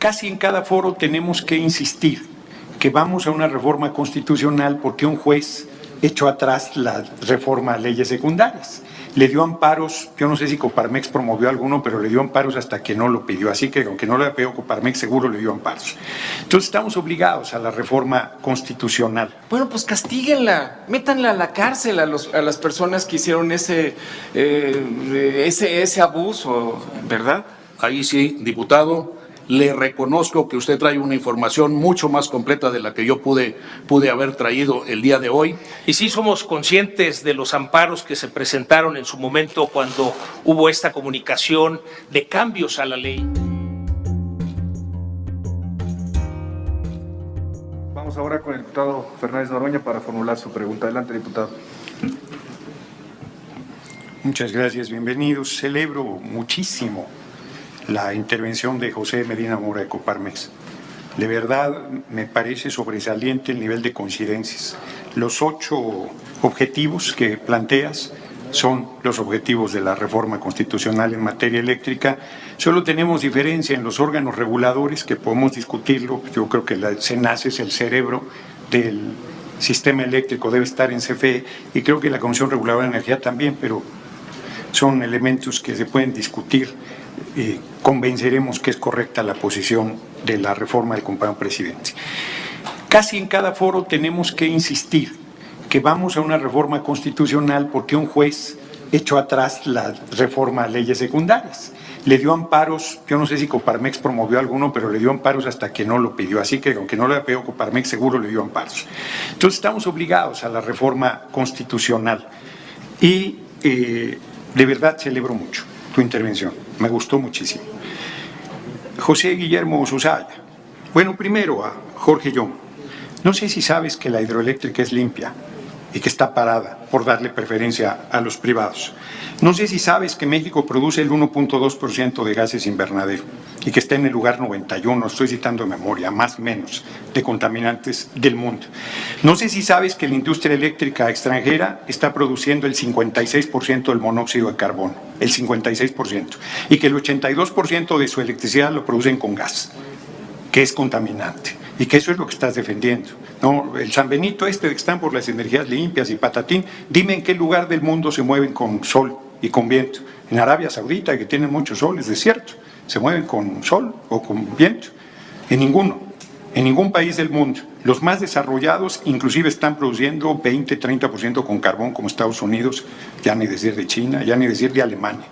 Casi en cada foro tenemos que insistir que vamos a una reforma constitucional porque un juez echó atrás la reforma a leyes secundarias. Le dio amparos, yo no sé si Coparmex promovió alguno, pero le dio amparos hasta que no lo pidió. Así que aunque no le ha pedido Coparmex, seguro le dio amparos. Entonces estamos obligados a la reforma constitucional. Bueno, pues castíguenla, métanla a la cárcel a las personas que hicieron ese abuso, ¿verdad? Ahí sí, diputado, le reconozco que usted trae una información mucho más completa de la que yo pude haber traído el día de hoy. Y sí somos conscientes de los amparos que se presentaron en su momento cuando hubo esta comunicación de cambios a la ley. Vamos ahora con el diputado Fernández Noroña para formular su pregunta. Adelante, diputado. Muchas gracias, bienvenidos. Celebro muchísimo la intervención de José Medina Mora de Coparmex. De verdad me parece sobresaliente el nivel de coincidencias. Los 8 objetivos que planteas son los objetivos de la reforma constitucional en materia eléctrica. Solo tenemos diferencia en los órganos reguladores, que podemos discutirlo. Yo creo que la CENACE es el cerebro del sistema eléctrico, debe estar en CFE, y creo que la Comisión Reguladora de Energía también, pero son elementos que se pueden discutir. Convenceremos que es correcta la posición de la reforma del compañero presidente. Casi en cada foro tenemos que insistir que vamos a una reforma constitucional porque un juez echó atrás la reforma a leyes secundarias. Le dio amparos, yo no sé si Coparmex promovió alguno, pero le dio amparos hasta que no lo pidió. Así que aunque no le ha pedido Coparmex, seguro le dio amparos. Entonces estamos obligados a la reforma constitucional y de verdad celebro mucho tu intervención, me gustó muchísimo. José Guillermo Susaya. Bueno, primero a Jorge Young. No sé si sabes que la hidroeléctrica es limpia y que está parada por darle preferencia a los privados. No sé si sabes que México produce el 1.2% de gases invernadero y que está en el lugar 91, estoy citando de memoria, más o menos, de contaminantes del mundo. No sé si sabes que la industria eléctrica extranjera está produciendo el 56% del monóxido de carbono, el 56%, y que el 82% de su electricidad lo producen con gas, que es contaminante, y que eso es lo que estás defendiendo. No, el San Benito de que están por las energías limpias y patatín, dime en qué lugar del mundo se mueven con sol y con viento. En Arabia Saudita, que tienen mucho sol, es desierto, se mueven con sol o con viento. En ninguno, en ningún país del mundo. Los más desarrollados inclusive están produciendo 20-30% con carbón, como Estados Unidos, ya ni decir de China, ya ni decir de Alemania.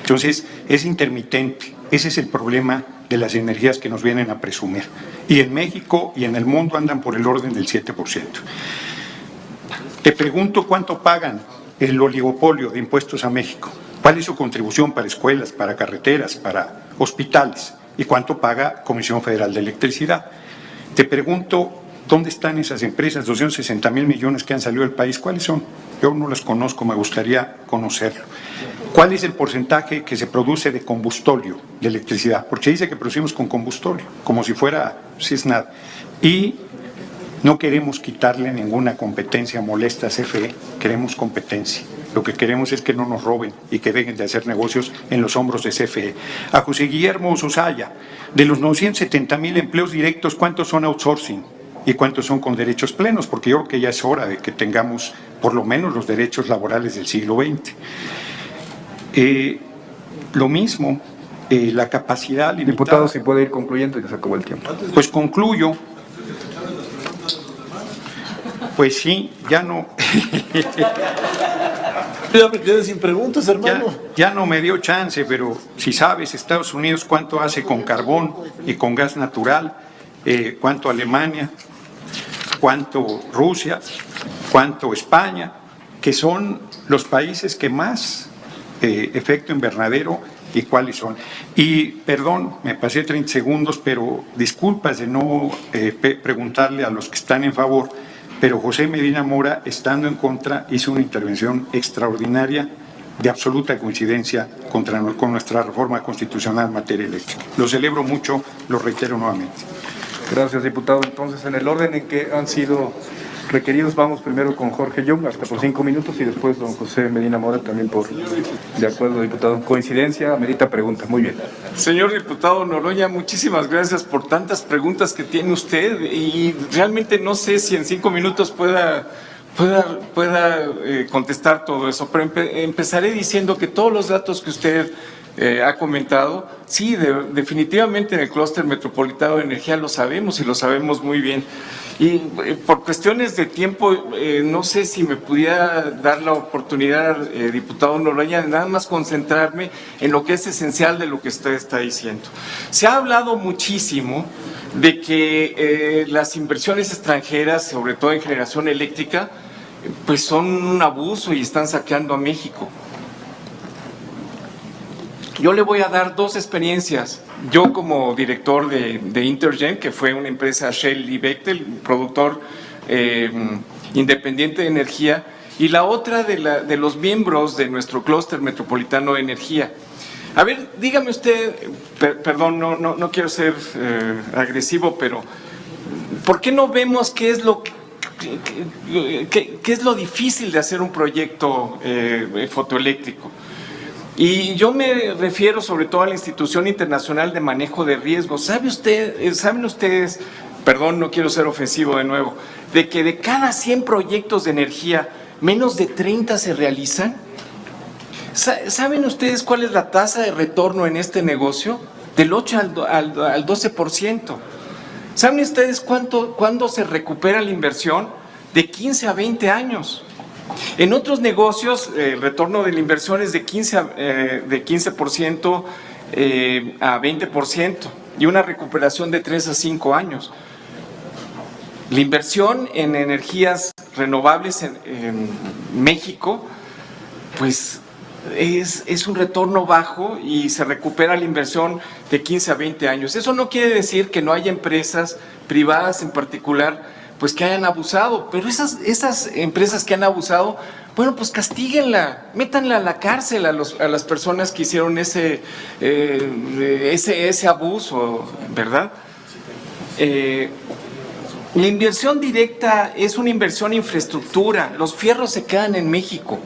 Entonces, es intermitente. Ese es el problema de las energías que nos vienen a presumir. Y en México y en el mundo andan por el orden del 7%. Te pregunto cuánto pagan el oligopolio de impuestos a México. ¿Cuál es su contribución para escuelas, para carreteras, para hospitales? ¿Y cuánto paga Comisión Federal de Electricidad? Te pregunto, ¿dónde están esas empresas, 260,000 millones que han salido del país? ¿Cuáles son? Yo no las conozco, me gustaría conocerlo. ¿Cuál es el porcentaje que se produce de combustóleo de electricidad? Porque dice que producimos con combustóleo, como si fuera, si es nada. Y no queremos quitarle ninguna competencia molesta a CFE, queremos competencia. Lo que queremos es que no nos roben y que dejen de hacer negocios en los hombros de CFE. A José Guillermo Susaya, de los 970,000 empleos directos, ¿cuántos son outsourcing? ¿Y cuántos son con derechos plenos? Porque yo creo que ya es hora de que tengamos por lo menos los derechos laborales del siglo XX. Lo mismo, la capacidad limitada. Diputado, si puede ir concluyendo, ya se acabó el tiempo. Pues concluyo. Pues sí, ya no. Ya me quedé sin preguntas, hermano. Ya no me dio chance, pero si sabes, Estados Unidos, cuánto hace con carbón y con gas natural, cuánto Alemania, cuánto Rusia, cuánto España, que son los países que más efecto invernadero y cuáles son. Y perdón, me pasé 30 segundos, pero disculpas de no preguntarle a los que están en favor, pero José Medina Mora, estando en contra, hizo una intervención extraordinaria de absoluta coincidencia con nuestra reforma constitucional en materia eléctrica. Lo celebro mucho, lo reitero nuevamente. Gracias, diputado. Entonces, en el orden en que han sido Requeridos, vamos primero con Jorge Young, hasta por 5 minutos, y después don José Medina Mora también por... De acuerdo, diputado. Coincidencia, amerita pregunta. Muy bien. Señor diputado Noroña, muchísimas gracias por tantas preguntas que tiene usted y realmente no sé si en 5 minutos pueda contestar todo eso, pero empezaré diciendo que todos los datos que usted ha comentado, sí, definitivamente en el clúster metropolitano de energía lo sabemos y lo sabemos muy bien. Y por cuestiones de tiempo, no sé si me pudiera dar la oportunidad, diputado Noroña, de nada más concentrarme en lo que es esencial de lo que usted está diciendo. Se ha hablado muchísimo de que las inversiones extranjeras, sobre todo en generación eléctrica, pues son un abuso y están saqueando a México. Yo le voy a dar 2 experiencias. Yo como director de Intergen, que fue una empresa Shell y Bechtel, productor independiente de energía, y la otra de los miembros de nuestro clúster metropolitano de energía. A ver, dígame usted, perdón, no quiero ser agresivo, pero ¿por qué no vemos qué es lo qué es lo difícil de hacer un proyecto fotoeléctrico? Y yo me refiero sobre todo a la Institución Internacional de Manejo de Riesgos. ¿Saben ustedes, perdón, no quiero ser ofensivo de nuevo, de que de cada 100 proyectos de energía, menos de 30 se realizan? ¿Saben ustedes cuál es la tasa de retorno en este negocio? Del 8 al 12%. ¿Saben ustedes cuándo se recupera la inversión? De 15 a 20 años. En otros negocios, el retorno de la inversión es de 15% a 20% y una recuperación de 3 a 5 años. La inversión en energías renovables en México, pues es un retorno bajo y se recupera la inversión de 15 a 20 años. Eso no quiere decir que no haya empresas privadas en particular pues que hayan abusado, pero esas empresas que han abusado, bueno, pues castíguenla, métanla a la cárcel a las personas que hicieron ese abuso, ¿verdad? La inversión directa es una inversión en infraestructura, los fierros se quedan en México.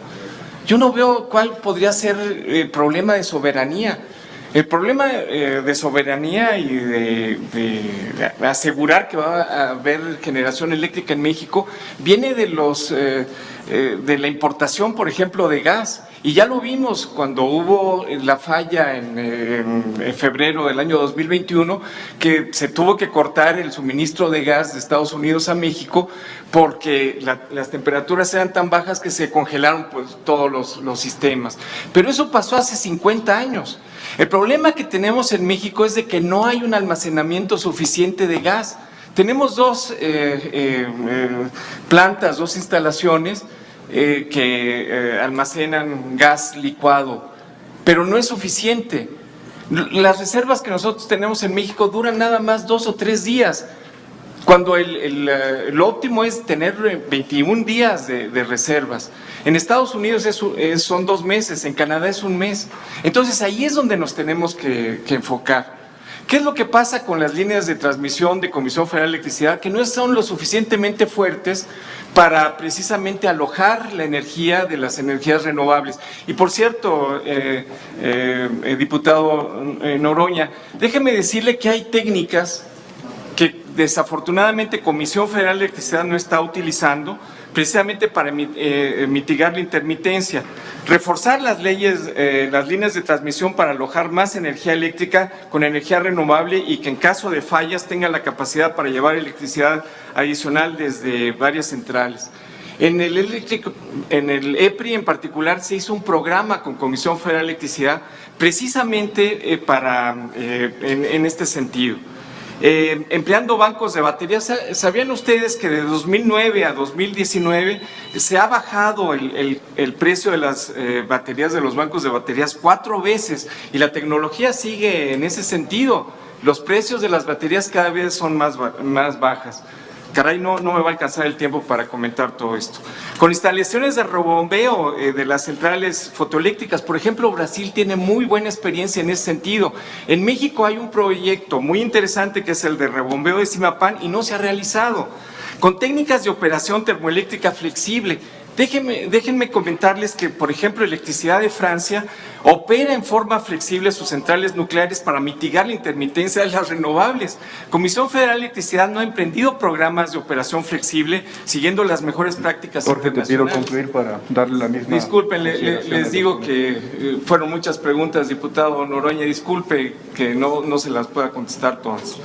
Yo no veo cuál podría ser el problema de soberanía. El problema de soberanía y de asegurar que va a haber generación eléctrica en México viene de la importación, por ejemplo, de gas. Y ya lo vimos cuando hubo la falla en febrero del año 2021, que se tuvo que cortar el suministro de gas de Estados Unidos a México porque las temperaturas eran tan bajas que se congelaron pues, todos los sistemas. Pero eso pasó hace 50 años. El problema que tenemos en México es de que no hay un almacenamiento suficiente de gas. Tenemos 2 plantas, 2 instalaciones que almacenan gas licuado, pero no es suficiente. Las reservas que nosotros tenemos en México duran nada más 2 o 3 días, cuando lo óptimo es tener 21 días de reservas. En Estados Unidos son 2 meses, en Canadá es 1 mes. Entonces ahí es donde nos tenemos que enfocar. ¿Qué es lo que pasa con las líneas de transmisión de Comisión Federal de Electricidad? Que no son lo suficientemente fuertes para precisamente alojar la energía de las energías renovables. Y por cierto, diputado Noroña, déjeme decirle que hay técnicas que desafortunadamente Comisión Federal de Electricidad no está utilizando precisamente para mitigar la intermitencia, reforzar las líneas de transmisión para alojar más energía eléctrica con energía renovable y que en caso de fallas tenga la capacidad para llevar electricidad adicional desde varias centrales. En el EPRI en particular se hizo un programa con Comisión Federal de Electricidad precisamente en este sentido. Empleando bancos de baterías. ¿Sabían ustedes que de 2009 a 2019 se ha bajado el precio de las baterías, de los bancos de baterías 4 veces? Y la tecnología sigue en ese sentido. Los precios de las baterías cada vez son más bajas. caray, no me va a alcanzar el tiempo para comentar todo esto. Con instalaciones de rebombeo de las centrales fotoeléctricas, por ejemplo, Brasil tiene muy buena experiencia en ese sentido. En México hay un proyecto muy interesante que es el de rebombeo de Zimapán y no se ha realizado. Con técnicas de operación termoeléctrica flexible. Déjenme comentarles que, por ejemplo, Electricidad de Francia opera en forma flexible sus centrales nucleares para mitigar la intermitencia de las renovables. Comisión Federal de Electricidad no ha emprendido programas de operación flexible siguiendo las mejores prácticas Jorge, te pido internacionales. concluir para darle la misma... Disculpen, consideración les al digo documento. que fueron muchas preguntas, diputado Noroña, disculpe que no se las pueda contestar todas.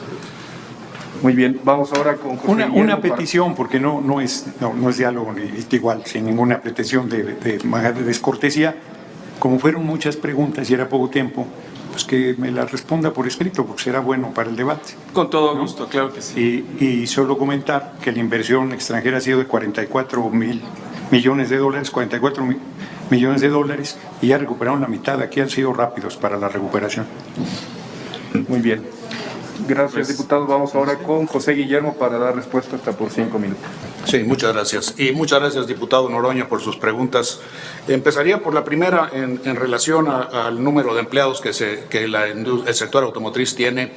Muy bien, vamos ahora con José Una Guillermo para- petición, porque no es diálogo ni igual, sin ninguna pretensión de descortesía. Como fueron muchas preguntas y era poco tiempo, pues que me las responda por escrito, porque será bueno para el debate. Con todo gusto, claro que sí. Y solo comentar que la inversión extranjera ha sido de 44 mil millones de dólares, 44 millones de dólares, y ya recuperaron la mitad. Aquí han sido rápidos para la recuperación. Muy bien. Gracias, diputados. Vamos ahora con José Guillermo para dar respuesta hasta por 5 minutos. Sí, muchas gracias. Y muchas gracias, diputado Noroña, por sus preguntas. Empezaría por la primera en relación al número de empleados que el sector automotriz tiene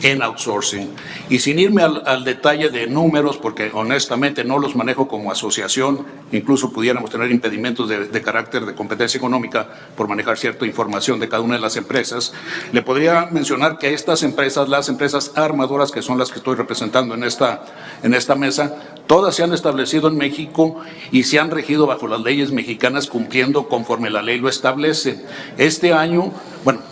en outsourcing. Y sin irme al detalle de números, porque honestamente no los manejo como asociación, incluso pudiéramos tener impedimentos de carácter de competencia económica por manejar cierta información de cada una de las empresas, le podría mencionar que estas empresas, las empresas armadoras, que son las que estoy representando en esta mesa, todas se han establecido en México y se han regido bajo las leyes mexicanas cumpliendo conforme la ley lo establece. Este año,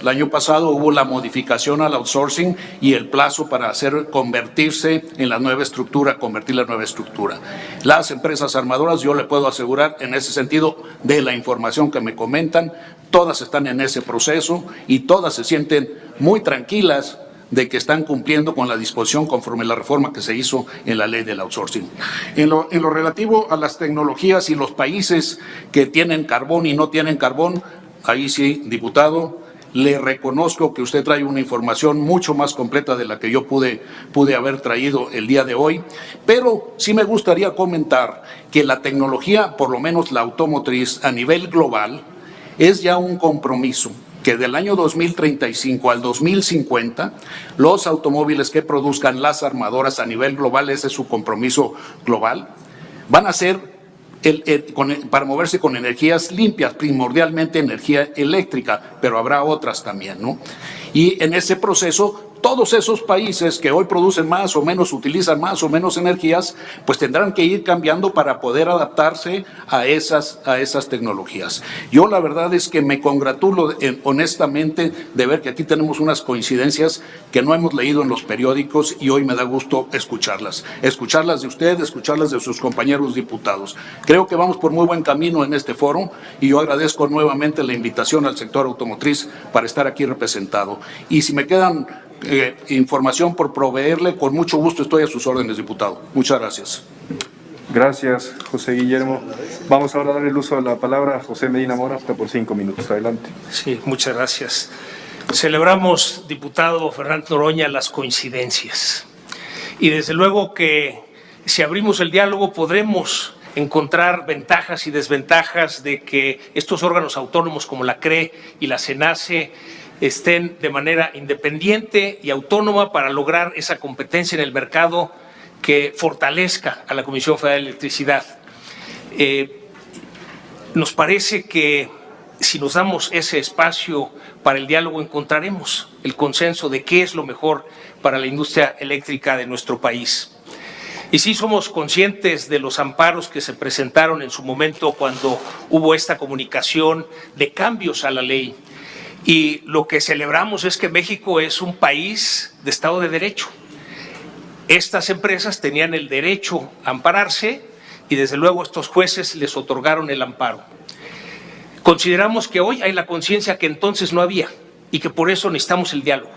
el año pasado hubo la modificación al outsourcing y el plazo para convertirse en la nueva estructura, convertir la nueva estructura. Las empresas armadoras, yo le puedo asegurar en ese sentido de la información que me comentan, todas están en ese proceso y todas se sienten muy tranquilas de que están cumpliendo con la disposición conforme la reforma que se hizo en la ley del outsourcing. En lo relativo a las tecnologías y los países que tienen carbón y no tienen carbón, ahí sí, diputado, le reconozco que usted trae una información mucho más completa de la que yo pude haber traído el día de hoy, pero sí me gustaría comentar que la tecnología, por lo menos la automotriz a nivel global, es ya un compromiso que del año 2035 al 2050, los automóviles que produzcan las armadoras a nivel global, ese es su compromiso global, van a ser para moverse con energías limpias, primordialmente energía eléctrica, pero habrá otras también, ¿no? Y en ese proceso, todos esos países que hoy producen más o menos, utilizan más o menos energías, pues tendrán que ir cambiando para poder adaptarse a esas tecnologías. Yo la verdad es que me congratulo honestamente de ver que aquí tenemos unas coincidencias que no hemos leído en los periódicos y hoy me da gusto escucharlas de usted, escucharlas de sus compañeros diputados. Creo que vamos por muy buen camino en este foro y yo agradezco nuevamente la invitación al sector automotriz para estar aquí representado. Y si me quedan información por proveerle, con mucho gusto estoy a sus órdenes, diputado. Muchas gracias. Gracias, José Guillermo. Vamos ahora a dar el uso de la palabra a José Medina Mora hasta por 5 minutos. Adelante. Sí, muchas gracias. Celebramos, diputado Fernando Noroña, las coincidencias. Y desde luego que si abrimos el diálogo podremos encontrar ventajas y desventajas de que estos órganos autónomos como la CRE y la CENACE estén de manera independiente y autónoma para lograr esa competencia en el mercado que fortalezca a la Comisión Federal de Electricidad. Nos parece que si nos damos ese espacio para el diálogo encontraremos el consenso de qué es lo mejor para la industria eléctrica de nuestro país. Y sí somos conscientes de los amparos que se presentaron en su momento cuando hubo esta comunicación de cambios a la ley. Y lo que celebramos es que México es un país de Estado de Derecho. Estas empresas tenían el derecho a ampararse y desde luego estos jueces les otorgaron el amparo. Consideramos que hoy hay la conciencia que entonces no había y que por eso necesitamos el diálogo.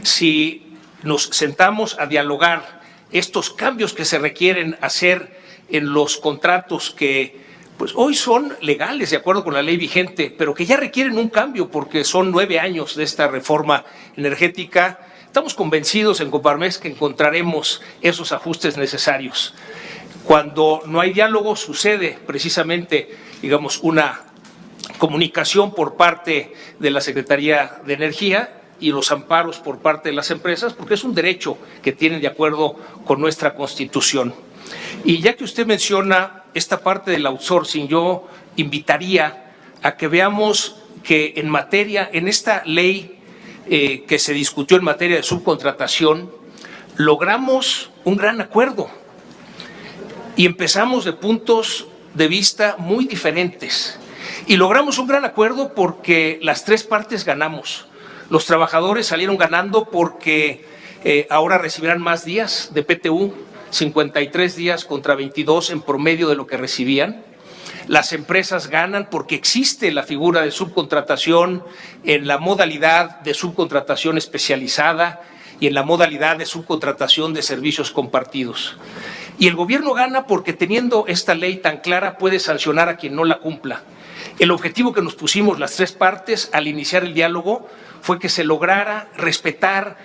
Si nos sentamos a dialogar estos cambios que se requieren hacer en los contratos que pues hoy son legales de acuerdo con la ley vigente, pero que ya requieren un cambio porque son 9 años de esta reforma energética, Estamos convencidos en Coparmex que encontraremos esos ajustes necesarios. Cuando no hay diálogo sucede precisamente, digamos, una comunicación por parte de la Secretaría de Energía y los amparos por parte de las empresas, porque es un derecho que tienen de acuerdo con nuestra Constitución. Y ya que usted menciona esta parte del outsourcing, yo invitaría a que veamos que en esta ley que se discutió en materia de subcontratación, logramos un gran acuerdo y empezamos de puntos de vista muy diferentes. Y logramos un gran acuerdo porque las tres partes ganamos. Los trabajadores salieron ganando porque ahora recibirán más días de PTU, 53 días contra 22 en promedio de lo que recibían. Las empresas ganan porque existe la figura de subcontratación en la modalidad de subcontratación especializada y en la modalidad de subcontratación de servicios compartidos. Y el gobierno gana porque teniendo esta ley tan clara puede sancionar a quien no la cumpla. El objetivo que nos pusimos las tres partes al iniciar el diálogo fue que se lograra respetar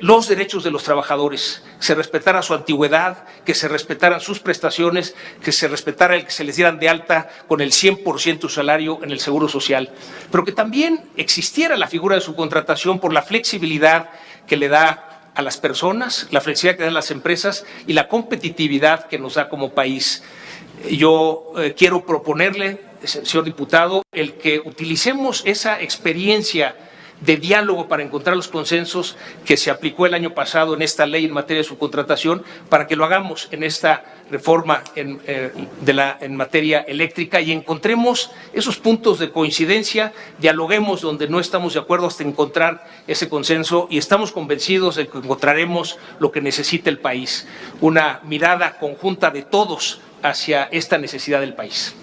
los derechos de los trabajadores, se respetara su antigüedad, que se respetaran sus prestaciones, que se respetara el que se les dieran de alta con el 100% de su salario en el Seguro Social, pero que también existiera la figura de subcontratación por la flexibilidad que le da a las personas, la flexibilidad que dan las empresas y la competitividad que nos da como país. Yo quiero proponerle, señor diputado, el que utilicemos esa experiencia de diálogo para encontrar los consensos que se aplicó el año pasado en esta ley en materia de subcontratación, para que lo hagamos en esta reforma en materia eléctrica y encontremos esos puntos de coincidencia, dialoguemos donde no estamos de acuerdo hasta encontrar ese consenso y estamos convencidos de que encontraremos lo que necesita el país, una mirada conjunta de todos hacia esta necesidad del país.